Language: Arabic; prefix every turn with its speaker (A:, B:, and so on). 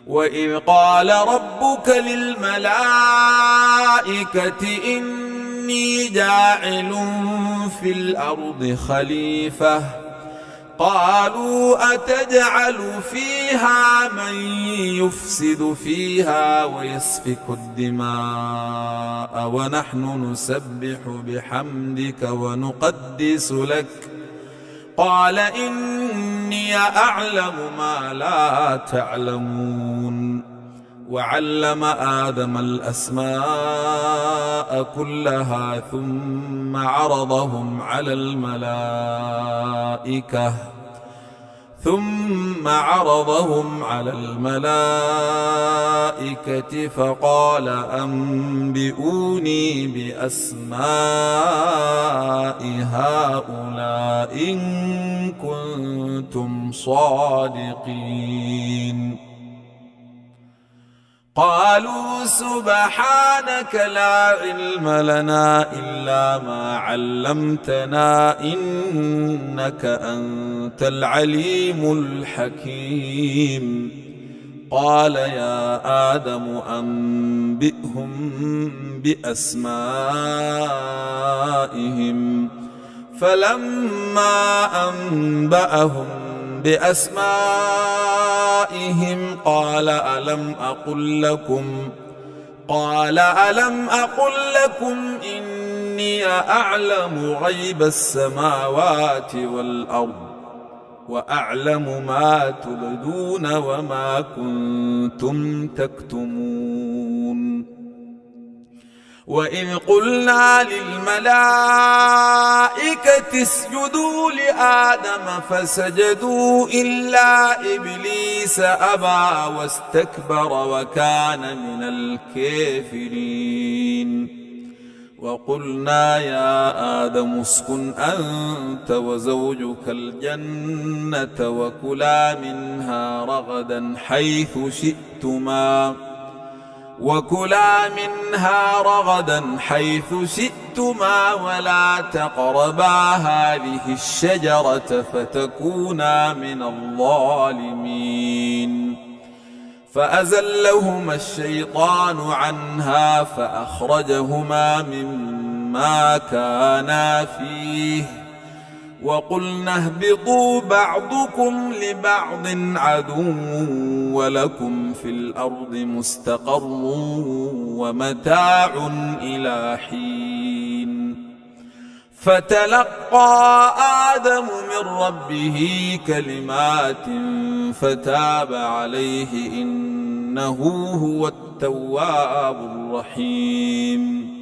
A: وإذ قال ربك للملائكة إني جاعل في الأرض خليفة قالوا أتجعل فيها من يفسد فيها ويسفك الدماء ونحن نسبح بحمدك ونقدس لك قال إني أعلم ما لا تعلمون وعلم آدم الأسماء كلها ثم عرضهم على الملائكة فقال أنبئوني بأسماء هؤلاء إن كنتم صادقين قالوا سبحانك لا علم لنا إلا ما علمتنا إنك أنت العليم الحكيم قال يا آدم أنبئهم بأسمائهم فلما أنبأهم بأسمائهم قال ألم أقل لكم إني أعلم غيب السماوات والأرض وأعلم ما تبدون وما كنتم تكتمون وإذ قلنا للملائكة اسجدوا لآدم فسجدوا إلا إبليس أبى واستكبر وكان من الكافرين وقلنا يا آدم اسكن أنت وزوجك الجنة وكلا منها رغدا حيث شئتما ولا تقربا هذه الشجرة فتكونا من الظالمين فأزلهما الشيطان عنها فأخرجهما مما كانا فيه وقلنا اهبطوا بعضكم لبعض عدو ولكم في الأرض مستقر ومتاع إلى حين فتلقى آدم من ربه كلمات فتاب عليه إنه هو التواب الرحيم